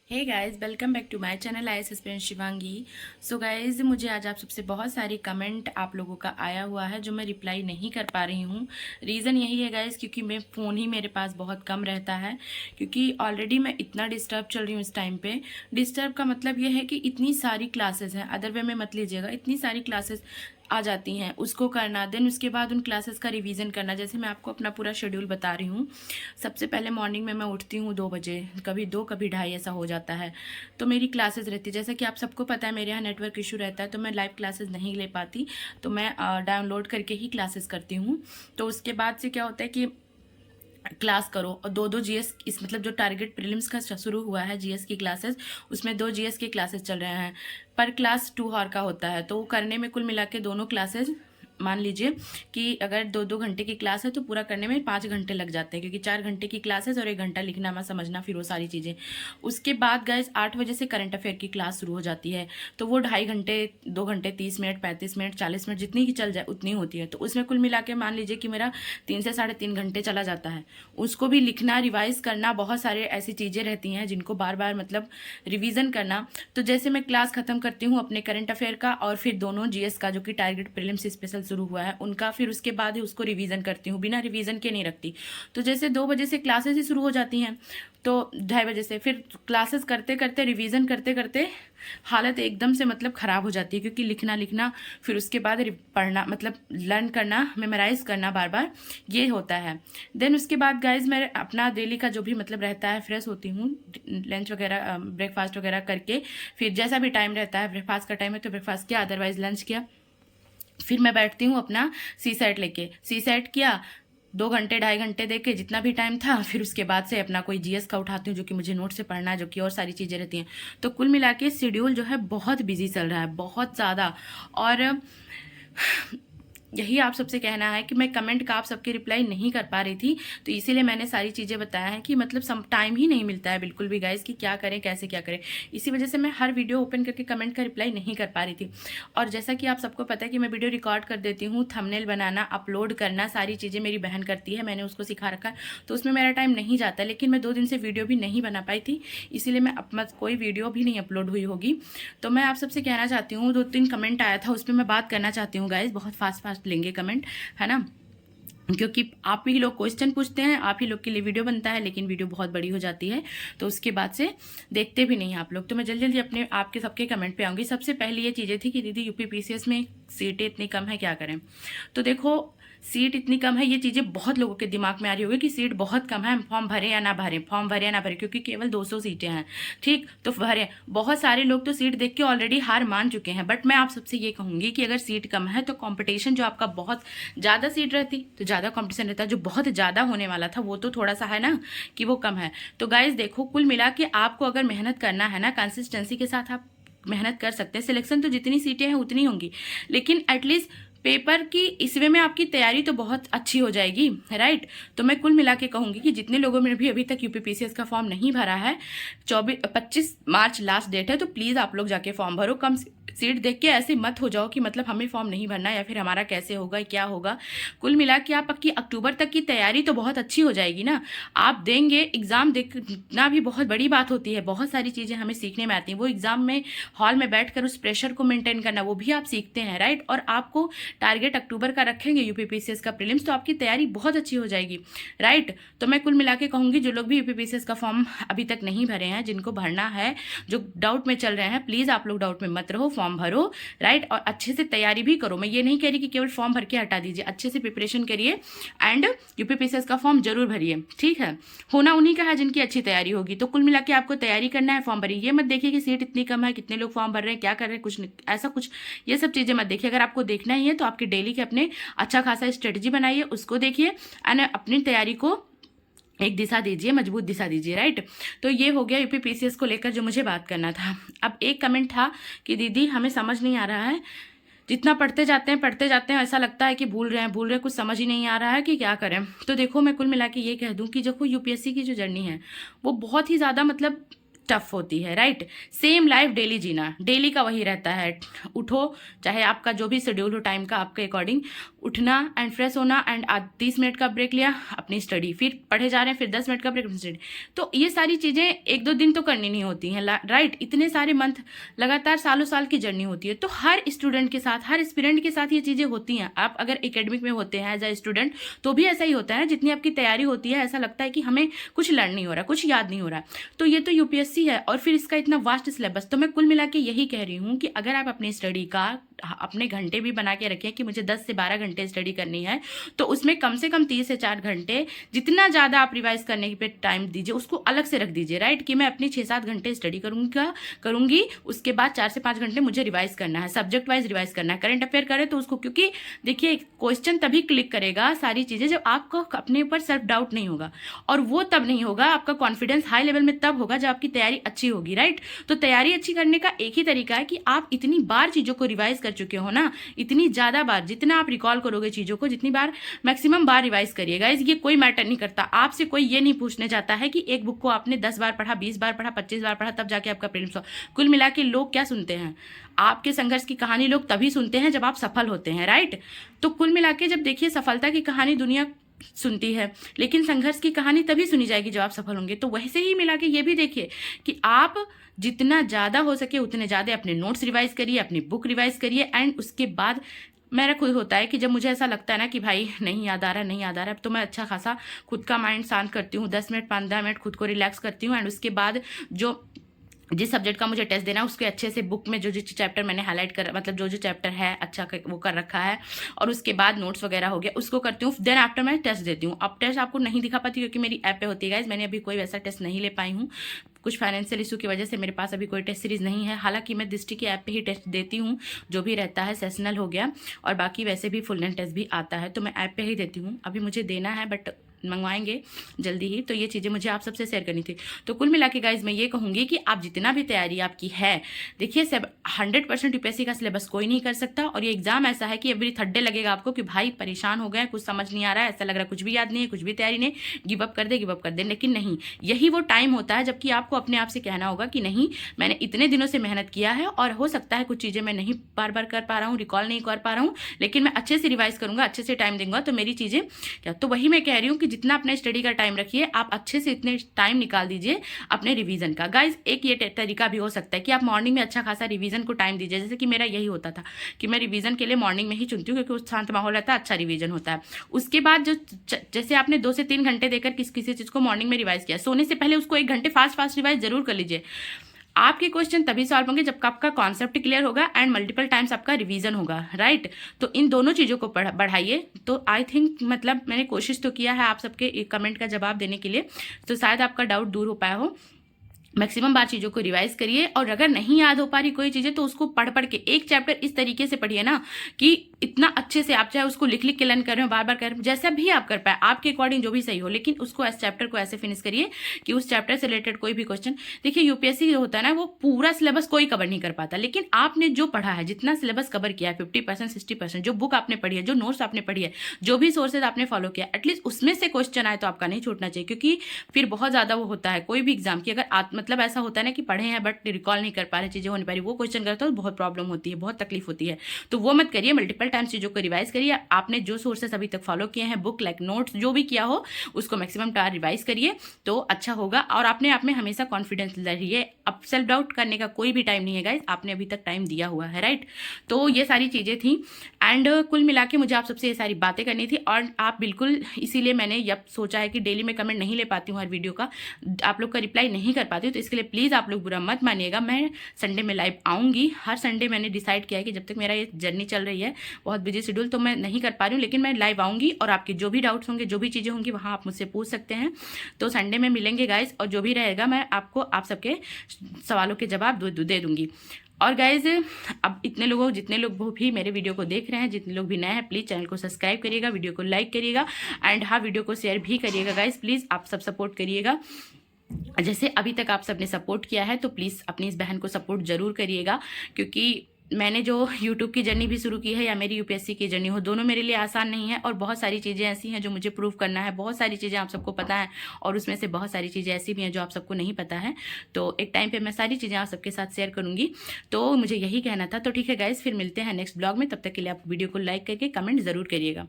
Hey guys, welcome back to my channel IAS aspirant Shivangi. So guys, मुझे आज आप सबसे बहुत सारी कमेंट आप लोगों का आया हुआ है जो मैं रिप्लाई नहीं कर पा रही हूँ। रीज़न यही है गाइस, क्योंकि मैं फ़ोन ही मेरे पास बहुत कम रहता है, क्योंकि ऑलरेडी मैं इतना डिस्टर्ब चल रही हूँ इस टाइम पे। डिस्टर्ब का मतलब ये है कि इतनी सारी क्लासेस हैं, अदर वे में मत लीजिएगा, इतनी सारी क्लासेस आ जाती हैं, उसको करना, देन उसके बाद उन क्लासेस का रिवीजन करना। जैसे मैं आपको अपना पूरा शेड्यूल बता रही हूँ। सबसे पहले मॉर्निंग में मैं उठती हूँ 2 बजे, कभी 2 कभी 2:30 ऐसा हो जाता है। तो मेरी क्लासेस रहती है, जैसे कि आप सबको पता है मेरे यहाँ नेटवर्क इशू रहता है, तो मैं लाइव क्लासेस नहीं ले पाती, तो मैं डाउनलोड करके ही क्लासेस करती हूँ। तो उसके बाद से क्या होता है कि क्लास करो, और 2-2 जीएस, इस मतलब जो टारगेट प्रीलिम्स का शुरू हुआ है जीएस की क्लासेस, उसमें 2 जीएस की क्लासेस चल रहे हैं। पर क्लास 2 हॉर का होता है, तो वो करने में कुल मिला के दोनों क्लासेस, मान लीजिए कि अगर 2-2 घंटे की क्लास है तो पूरा करने में 5 घंटे लग जाते हैं, क्योंकि 4 घंटे की क्लास है और 1 घंटा लिखना मैं समझना, फिर वो सारी चीज़ें। उसके बाद गाइस 8 बजे से करंट अफेयर की क्लास शुरू हो जाती है, तो वो 2.5 घंटे, 2 घंटे 30 मिनट, 35 मिनट, 40 मिनट, जितनी की चल जाए उतनी होती है। तो उसमें कुल मिला के मान लीजिए कि मेरा 3 से 3.5 घंटे चला जाता है। उसको भी लिखना, रिवाइज करना, बहुत सारे ऐसी चीज़ें रहती हैं जिनको बार बार मतलब रिवीजन करना। तो जैसे मैं क्लास खत्म करती हूँ अपने करंट अफेयर का, और फिर दोनों जीएस का जो कि टारगेट प्रीलिम्स स्पेशल शुरू हुआ है उनका, फिर उसके बाद ही उसको रिवीजन करती हूँ, बिना रिवीजन के नहीं रखती। तो जैसे 2 बजे से क्लासेस ही शुरू हो जाती हैं, तो 2:30 बजे से फिर क्लासेस करते करते, रिवीजन करते करते हालत एकदम से मतलब ख़राब हो जाती है, क्योंकि लिखना लिखना, फिर उसके बाद पढ़ना, मतलब लर्न करना, मेमोराइज करना बार बार, ये होता है। देन उसके बाद गाइज मैं अपना डेली का जो भी मतलब रहता है, फ्रेश होती हूँ, लंच वगैरह, ब्रेकफास्ट वगैरह करके, फिर जैसा भी टाइम रहता है, ब्रेकफास्ट का टाइम है तो ब्रेकफास्ट किया, अदरवाइज लंच किया, फिर मैं बैठती हूँ अपना सी सेट लेके, सी सेट किया, 2 घंटे 2.5 घंटे दे के जितना भी टाइम था, फिर उसके बाद से अपना कोई जीएस का उठाती हूँ जो कि मुझे नोट से पढ़ना है, जो कि और सारी चीज़ें रहती हैं। तो कुल मिला के शेड्यूल जो है बहुत बिजी चल रहा है, बहुत ज़्यादा। और यही आप सबसे कहना है कि मैं कमेंट का आप सबके रिप्लाई नहीं कर पा रही थी, तो इसीलिए मैंने सारी चीज़ें बताया है कि मतलब सम टाइम ही नहीं मिलता है बिल्कुल भी गाइस, कि क्या करें, कैसे क्या करें। इसी वजह से मैं हर वीडियो ओपन करके कमेंट का रिप्लाई नहीं कर पा रही थी। और जैसा कि आप सबको पता है कि मैं वीडियो रिकॉर्ड कर देती हूँ, थंबनेल बनाना, अपलोड करना, सारी चीज़ें मेरी बहन करती है, मैंने उसको सिखा रखा है, तो उसमें मेरा टाइम नहीं जाता। लेकिन मैं 2 दिन से वीडियो भी नहीं बना पाई थी, इसीलिए मैं अपना कोई वीडियो भी नहीं अपलोड हुई होगी। तो मैं आप सबसे कहना चाहती हूँ, 2-3 कमेंट आया था, उस पर मैं बात करना चाहती हूँ गाइज, बहुत फास्ट फास्ट लेंगे कमेंट, है ना, क्योंकि आप ही लोग क्वेश्चन पूछते हैं, आप ही लोग के लिए वीडियो बनता है, लेकिन वीडियो बहुत बड़ी हो जाती है, तो उसके बाद से देखते भी नहीं आप लोग। तो मैं जल्दी जल्दी अपने आपके सबके कमेंट पे आऊँगी। सबसे पहली ये चीज़ें थी कि दीदी यूपी पीसीएस में सीटें इतनी कम है, क्या करें। तो देखो, सीट इतनी कम है, ये चीज़ें बहुत लोगों के दिमाग में आ रही होगी कि सीट बहुत कम है, फॉर्म भरे या ना भरें, फॉर्म भरे या ना भरें, क्योंकि केवल 200 सीटें हैं, ठीक, तो भरें। बहुत सारे लोग तो सीट देख के ऑलरेडी हार मान चुके हैं। बट मैं आप सबसे ये कहूँगी कि अगर सीट कम है तो कंपटीशन जो आपका बहुत ज़्यादा सीट रहती तो ज़्यादा कंपटीशन रहता, जो बहुत ज़्यादा होने वाला था वो तो थोड़ा सा है ना कि वो कम है। तो गाइज देखो, कुल मिला के आपको अगर मेहनत करना है ना, कंसिस्टेंसी के साथ आप मेहनत कर सकते हैं। सिलेक्शन तो जितनी सीटें हैं उतनी होंगी, लेकिन एटलीस्ट पेपर की इसवे में आपकी तैयारी तो बहुत अच्छी हो जाएगी, राइट। तो मैं कुल मिला के कहूँगी कि जितने लोगों ने भी अभी तक यूपीपीसीएस का फॉर्म नहीं भरा है, 25 मार्च लास्ट डेट है, तो प्लीज़ आप लोग जाके फॉर्म भरो। कम सीट देख के ऐसे मत हो जाओ कि मतलब हमें फॉर्म नहीं भरना या फिर हमारा कैसे होगा, क्या होगा। कुल मिला के आपकी अक्टूबर तक की तैयारी तो बहुत अच्छी हो जाएगी ना। आप देंगे एग्ज़ाम, देखना भी बहुत बड़ी बात होती है, बहुत सारी चीज़ें हमें सीखने में आती हैं। वो एग्ज़ाम में हॉल में बैठकर उस प्रेशर को मेंटेन करना, वो भी आप सीखते हैं, राइट। और आपको टारगेट अक्टूबर का रखेंगे यूपीपीसीएस का प्रीलिम्स, तो आपकी तैयारी बहुत अच्छी हो जाएगी, राइट। तो मैं कुल मिला के कहूँगी, जो लोग भी यूपीपीसीएस का फॉर्म अभी तक नहीं भरे हैं, जिनको भरना है, जो डाउट में चल रहे हैं, प्लीज़ आप लोग डाउट में मत रहो, फॉर्म भरो, राइट। और अच्छे से तैयारी भी करो। मैं ये नहीं कह रही कि केवल फॉर्म भर के हटा दीजिए, अच्छे से प्रिपरेशन करिए एंड यूपीपीसीएस का फॉर्म जरूर भरिए, ठीक है। होना उन्हीं का है जिनकी अच्छी तैयारी होगी। तो कुल मिला के आपको तैयारी करना है, फॉर्म भरिए। ये मत देखिए कि सीट इतनी कम है, कितने लोग फॉर्म भर रहे हैं, क्या कर रहे हैं, कुछ नहीं, ऐसा कुछ ये सब चीज़ें मत देखिए। अगर आपको देखना ही है तो आपके डेली के अपने अच्छा खासा स्ट्रेटजी बनाइए, उसको देखिए एंड अपनी तैयारी को एक दिशा दीजिए, मजबूत दिशा दीजिए, राइट। तो ये हो गया यूपीपीसीएस को लेकर जो मुझे बात करना था। अब एक कमेंट था कि दीदी हमें समझ नहीं आ रहा है, जितना पढ़ते जाते हैं ऐसा लगता है कि भूल रहे हैं, कुछ समझ ही नहीं आ रहा है कि क्या करें। तो देखो, मैं कुल मिला के ये कह दूं कि देखो, यूपीएससी की जो जर्नी है वो बहुत ही ज़्यादा मतलब टफ होती है, राइट। सेम लाइफ डेली जीना, डेली का वही रहता है, उठो, चाहे आपका जो भी शेड्यूल हो टाइम का आपके अकॉर्डिंग, उठना एंड फ्रेश होना एंड 30 मिनट का ब्रेक लिया, अपनी स्टडी, फिर पढ़े जा रहे हैं, फिर 10 मिनट का ब्रेक, स्टडी। तो ये सारी चीज़ें 1-2 दिन तो करनी नहीं होती हैं, राइट। इतने सारे मंथ, लगातार सालों साल की जर्नी होती है। तो हर स्टूडेंट के साथ, हर एस्पिरेंट के साथ ये चीज़ें होती हैं। आप अगर एकेडमिक में होते हैं एज अ स्टूडेंट तो भी ऐसा ही होता है। जितनी आपकी तैयारी होती है ऐसा लगता है कि हमें कुछ लर्न नहीं हो रहा, कुछ याद नहीं हो रहा। तो ये तो यूपीएससी है और फिर इसका इतना वास्ट सिलेबस। तो मैं कुल मिला के यही कह रही हूँ कि अगर आप अपनी स्टडी का अपने घंटे भी बना के रखें कि मुझे 10 से 12 घंटे स्टडी करनी है, तो उसमें कम से कम 3 से 4 घंटे, जितना ज़्यादा आप रिवाइज करने पे टाइम दीजिए उसको अलग से रख दीजिए, राइट। कि मैं अपनी 6-7 घंटे स्टडी करूंगी, उसके बाद 4 से 5 घंटे मुझे रिवाइज करना है, सब्जेक्ट वाइज रिवाइज करना है। करंट अफेयर करें तो उसको, क्योंकि देखिए क्वेश्चन तभी क्लिक करेगा सारी चीज़ें जब आपको अपने ऊपर सेल्फ डाउट नहीं होगा, और वो तब नहीं होगा, आपका कॉन्फिडेंस हाई लेवल में तब होगा जब आपकी तैयारी अच्छी होगी, राइट। तो तैयारी अच्छी करने का एक ही तरीका है कि आप इतनी बार चीज़ों को रिवाइज कर चुके हो ना, इतनी ज़्यादा बार, जितना आप रिकॉल करोगे चीज़ों को, जितनी बार, मैक्सिमम बार रिवाइज करिएगा। ये कोई मैटर नहीं करता, आपसे कोई ये नहीं पूछने जाता है कि एक बुक को आपने 10 बार पढ़ा, 20 बार पढ़ा, 25 बार पढ़ा, तब जाके आपका प्रीलिम्स हो। कुल मिला के लोग क्या सुनते हैं, आपके संघर्ष की कहानी लोग तभी सुनते हैं जब आप सफल होते हैं, राइट। तो कुल मिला के जब देखिए सफलता की कहानी दुनिया सुनती है, लेकिन संघर्ष की कहानी तभी सुनी जाएगी जब आप सफल होंगे। तो वैसे ही मिला के ये भी देखिए कि आप जितना ज़्यादा हो सके उतने ज़्यादा अपने नोट्स रिवाइज करिए, अपनी बुक रिवाइज करिए। एंड उसके बाद मेरा खुद होता है कि जब मुझे ऐसा लगता है ना कि भाई नहीं याद आ रहा, तो मैं अच्छा खासा खुद का माइंड शांत करती हूँ, 10 मिनट 15 मिनट खुद को रिलैक्स करती हूँ। एंड उसके बाद जिस सब्जेक्ट का मुझे टेस्ट देना है उसके अच्छे से बुक में जो चैप्टर मैंने हाईलाइट कर, मतलब जो चैप्टर है अच्छा वो कर रखा है, और उसके बाद नोट्स वगैरह हो गया, उसको करती हूँ। देन आफ्टर मैं टेस्ट देती हूँ। अब टेस्ट आपको नहीं दिखा पाती क्योंकि मेरी ऐप पे होती है गाइस, मैंने अभी कोई वैसा टेस्ट नहीं ले पाई हूँ। कुछ फाइनेंशियल इशू की वजह से मेरे पास अभी कोई टेस्ट सीरीज नहीं है। हालांकि मैं दृष्टि की ऐप पे ही टेस्ट देती हूँ, जो भी रहता है सेशनल हो गया, और बाकी वैसे भी फुल लेंथ टेस्ट भी आता है, तो मैं ऐप पे ही देती हूँ। अभी मुझे देना है बट मंगवाएंगे जल्दी ही। तो ये चीज़ें मुझे आप सबसे शेयर करनी थी। तो कुल मिला के गाइज मैं ये कहूँगी कि आप जितना भी तैयारी आपकी है, देखिए 100% यूपीएससी का सिलेबस कोई नहीं कर सकता, और ये एग्जाम ऐसा है कि एवरी थर्ड डे लगेगा आपको कि भाई परेशान हो गए, कुछ समझ नहीं आ रहा है, ऐसा लग रहा है कुछ भी याद नहीं है, कुछ भी तैयारी नहीं, गिव अप कर दे। लेकिन नहीं, यही वो टाइम होता है जबकि आपको अपने आप से कहना होगा कि नहीं, मैंने इतने दिनों से मेहनत किया है, और हो सकता है कुछ चीज़ें मैं नहीं बार बार कर पा रहा हूँ, रिकॉल नहीं कर पा रहा हूँ, लेकिन मैं अच्छे से रिवाइज करूंगा, अच्छे से टाइम दूंगा, तो मेरी चीज़ें क्या। तो वही मैं कह रही हूँ कि जितना अपने स्टडी का टाइम रखिए, आप अच्छे से इतने टाइम निकाल दीजिए अपने रिवीजन का। गाइज एक ये तरीका भी हो सकता है कि आप मॉर्निंग में अच्छा खासा रिवीजन को टाइम दीजिए। जैसे कि मेरा यही होता था कि मैं रिवीजन के लिए मॉर्निंग में ही चुनती हूँ, क्योंकि उस शांत माहौल रहता है, अच्छा रिवीजन होता है। उसके बाद जो जैसे आपने 2 से 3 घंटे देकर किसी चीज़ को मॉर्निंग में रिवाइज किया, सोने से पहले उसको 1 घंटे फास्ट रिवाइज जरूर कर लीजिए। आपके क्वेश्चन तभी सॉल्व होंगे जब आपका कॉन्सेप्ट क्लियर होगा एंड मल्टीपल टाइम्स आपका रिवीजन होगा, राइट। तो इन दोनों चीज़ों को बढ़ाइए। तो आई थिंक, मतलब मैंने कोशिश तो किया है आप सबके कमेंट का जवाब देने के लिए, तो शायद आपका डाउट दूर हो पाया हो। मैक्सिमम बार चीज़ों को रिवाइज करिए, और अगर नहीं याद हो पा रही कोई चीज़ें तो उसको पढ़ के एक चैप्टर इस तरीके से पढ़िए ना कि इतना अच्छे से, आप चाहे उसको लिख के लर्न कर रहे हो, बार बार कर रहे हो, जैसा भी आप कर पाए, आपके अकॉर्डिंग जो भी सही हो, लेकिन उसको इस चैप्टर को ऐसे फिनिश करिए कि उस चैप्टर से रिलेटेड कोई भी क्वेश्चन। देखिए यूपीएससी जो होता है ना, वो पूरा सिलेबस कोई कवर नहीं कर पाता, लेकिन आपने जो पढ़ा है, जितना सिलेबस कवर किया है, 50% 60%, जो बुक आपने पढ़ी है, जो नोट्स आपने पढ़ी है, जो भी सोर्सेज आपने फॉलो किया, एटलीस्ट उसमें से क्वेश्चन आए तो आपका नहीं छूटना चाहिए। क्योंकि फिर बहुत ज़्यादा वो होता है कोई भी एग्जाम की, अगर मतलब ऐसा होता है ना कि पढ़े हैं बट रिकॉल नहीं कर पा रहे, चीज़ें हो नहीं पा रही, वो क्वेश्चन करते हो तो बहुत प्रॉब्लम होती है, बहुत तकलीफ होती है। तो वो मत करिए, मल्टीपल टाइम्स चीज़ों को रिवाइज करिए। आपने जो सोर्सेस अभी तक फॉलो किए हैं, बुक लाइक नोट्स जो भी किया हो, उसको मैक्सिमम टाइम रिवाइज करिए तो अच्छा होगा। और आपने आप में हमेशा कॉन्फिडेंस रहिए। अब सेल्फ डाउट करने का कोई भी टाइम नहीं है गाइज, आपने अभी तक टाइम दिया हुआ है, राइट। तो ये सारी चीज़ें थी एंड कुल मिला के मुझे आप सबसे ये सारी बातें करनी थी। और आप बिल्कुल, इसीलिए मैंने यह सोचा है कि डेली मैं कमेंट नहीं ले पाती हूँ हर वीडियो का, आप लोग का रिप्लाई नहीं कर पाती हूँ, तो इसके लिए प्लीज़ आप लोग बुरा मत मानिएगा। मैं संडे में लाइव आऊँगी, हर संडे मैंने डिसाइड किया है कि जब तक मेरा ये जर्नी चल रही है, बहुत बिजी शेड्यूल, तो मैं नहीं कर पा रही हूँ, लेकिन मैं लाइव आऊँगी और आपके जो भी डाउट्स होंगे, जो भी चीज़ें होंगी, वहाँ आप मुझसे पूछ सकते हैं। तो संडे में मिलेंगे गाइज, और जो भी रहेगा मैं आपको आप सबके सवालों के जवाब दे दूँगी। और गाइज अब इतने लोगों, जितने लोग भी मेरे वीडियो को देख रहे हैं, जितने लोग भी नए हैं, प्लीज़ चैनल को सब्सक्राइब करिएगा, वीडियो को लाइक करिएगा एंड हाँ, वीडियो को शेयर भी करिएगा गाइज। प्लीज़ आप सब सपोर्ट करिएगा। जैसे अभी तक आप सबने सपोर्ट किया है, तो प्लीज़ अपनी इस बहन को सपोर्ट ज़रूर करिएगा, क्योंकि मैंने जो यूट्यूब की जर्नी भी शुरू की है या मेरी यूपीएससी की जर्नी हो, दोनों मेरे लिए आसान नहीं है और बहुत सारी चीज़ें ऐसी हैं जो मुझे प्रूव करना है, बहुत सारी चीज़ें आप सबको पता है और उसमें से बहुत सारी चीज़ें ऐसी भी हैं जो आप सबको नहीं पता है। तो एक टाइम पे मैं सारी चीज़ें आप सबके साथ शेयर करूँगी। तो मुझे यही कहना था। तो ठीक है गाइज़, फिर मिलते हैं नेक्स्ट ब्लॉग में। तब तक के लिए आप वीडियो को लाइक करके कमेंट ज़रूर करिएगा।